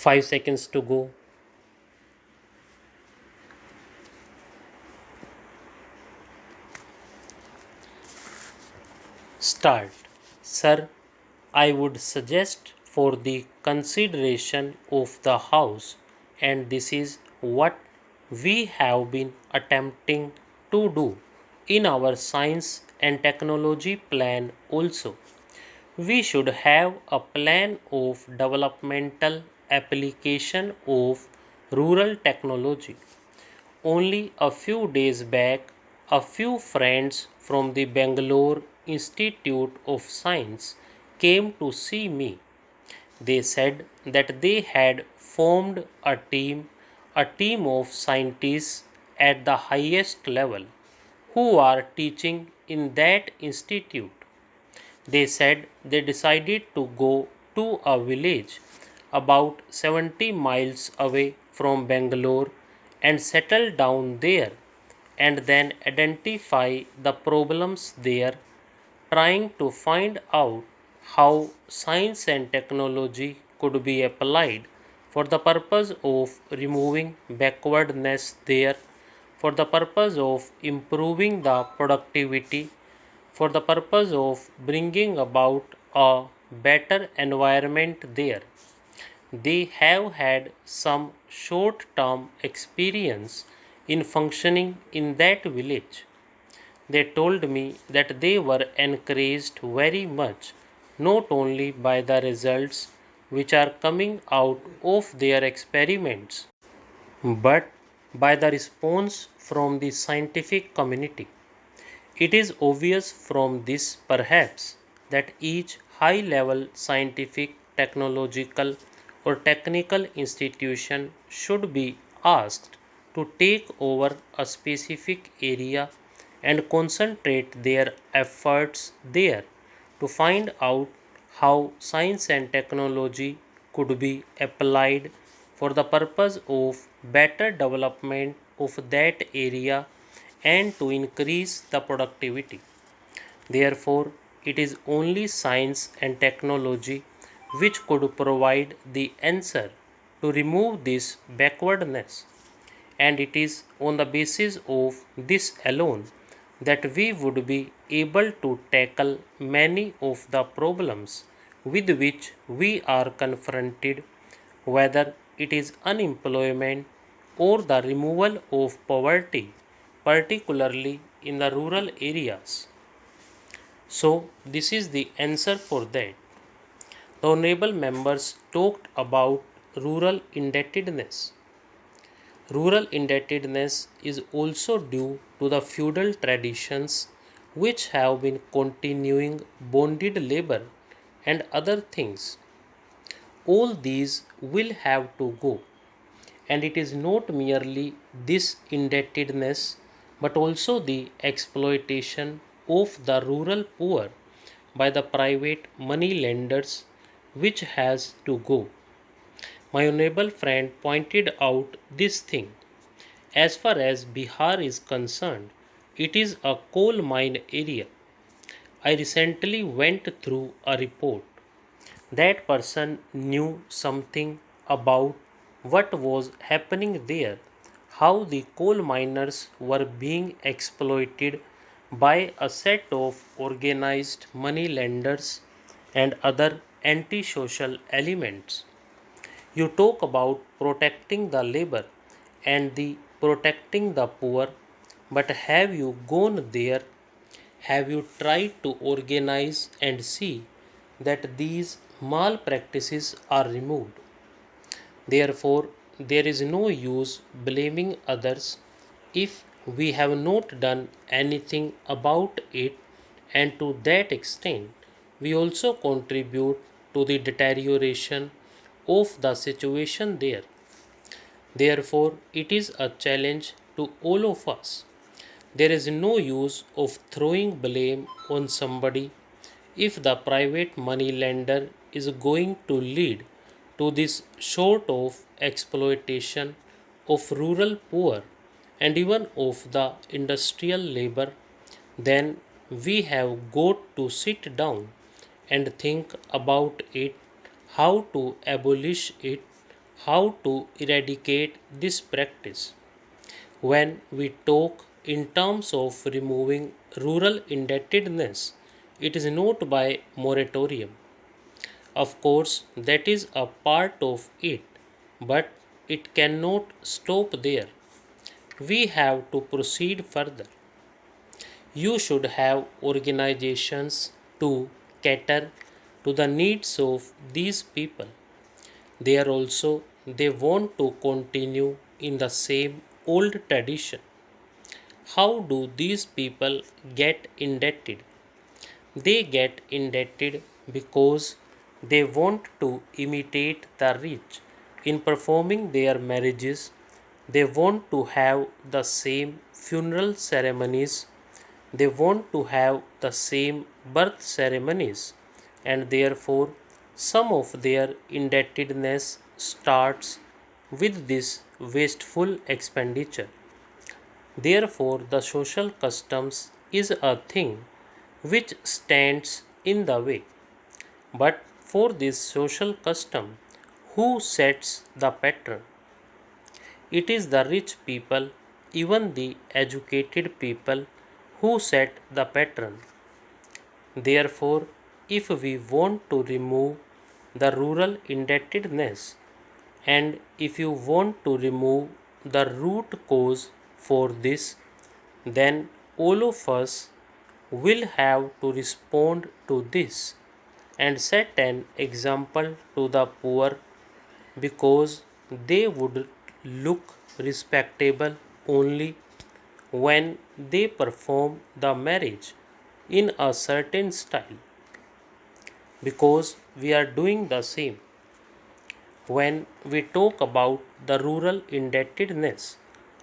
5 seconds to go. Start. Sir, I would suggest for the consideration of the house, and this is what we have been attempting to do in our science and technology plan also. We should have a plan of developmental application of rural technology. Only a few days back, a few friends from the Bangalore Institute of Science came to see me. They said that they had formed a team of scientists at the highest level who are teaching in that institute. They said they decided to go to a village about 70 miles away from Bangalore and settle down there and then identify the problems there, trying to find out how science and technology could be applied for the purpose of removing backwardness there, for the purpose of improving the productivity, for the purpose of bringing about a better environment there. They have had some short term experience in functioning in that village. They told me that they were encouraged very much not only by the results which are coming out of their experiments, but by the response from the scientific community. It is obvious from this, perhaps, that each high level scientific, technological, or technical institution should be asked to take over a specific area and concentrate their efforts there to find out how science and technology could be applied for the purpose of better development of that area and to increase the productivity. Therefore, it is only science and technology which could provide the answer to remove this backwardness. And it is on the basis of this alone that we would be able to tackle many of the problems with which we are confronted, whether it is unemployment or the removal of poverty, particularly in the rural areas. So, this is the answer for that. The honorable members talked about rural indebtedness. Rural indebtedness is also due to the feudal traditions which have been continuing bonded labor and other things. All these will have to go, and it is not merely this indebtedness but also the exploitation of the rural poor by the private money lenders which has to go. My honorable friend pointed out this thing. As far as Bihar is concerned, it is a coal mine area. I recently went through a report. That person knew something about what was happening there, how the coal miners were being exploited by a set of organized money lenders and other antisocial elements. You talk about protecting the labor and the protecting the poor, but have you gone there? Have you tried to organize and see that these malpractices are removed? Therefore, there is no use blaming others if we have not done anything about it, and to that extent, we also contribute to the deterioration of the situation there. Therefore, it is a challenge to all of us. There is no use of throwing blame on somebody if the private money lender is going to lead to this sort of exploitation of rural poor and even of the industrial labor. Then we have got to sit down and think about it, how to abolish it, how to eradicate this practice. When we talk in terms of removing rural indebtedness, it is not by moratorium. Of course, that is a part of it, but it cannot stop there. We have to proceed further. You should have organizations to cater to the needs of these people. They want to continue in the same old tradition. How do these people get indebted? They get indebted because they want to imitate the rich in performing their marriages. They want to have the same funeral ceremonies. They want to have the same birth ceremonies, and therefore, some of their indebtedness starts with this wasteful expenditure. Therefore, the social customs is a thing which stands in the way. But for this social custom, who sets the pattern? It is the rich people, even the educated people, who set the pattern. Therefore, if we want to remove the rural indebtedness, and if you want to remove the root cause for this, then all of us will have to respond to this and set an example to the poor, because they would look respectable only when they perform the marriage in a certain style, because we are doing the same. When we talk about the rural indebtedness,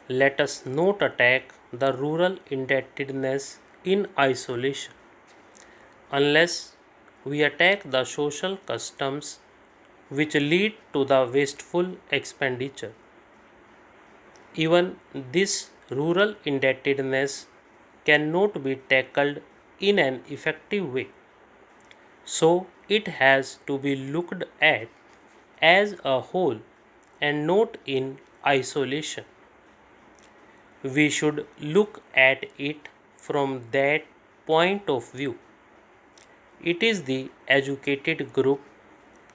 let us not attack the rural indebtedness in isolation. Unless we attack the social customs which lead to the wasteful expenditure, even this rural indebtedness cannot be tackled in an effective way. So it has to be looked at as a whole and not in isolation. We should look at it from that point of view. It is the educated group,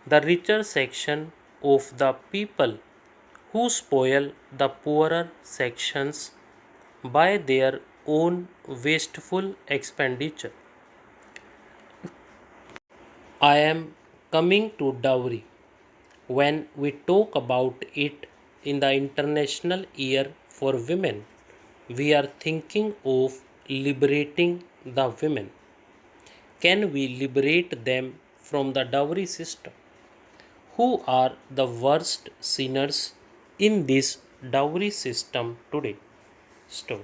the richer section of the people, who spoil the poorer sections by their own wasteful expenditure. I am coming to dowry. When we talk about it in the International Year for Women, we are thinking of liberating the women. Can we liberate them from the dowry system? Who are the worst sinners in this dowry system today? Stop.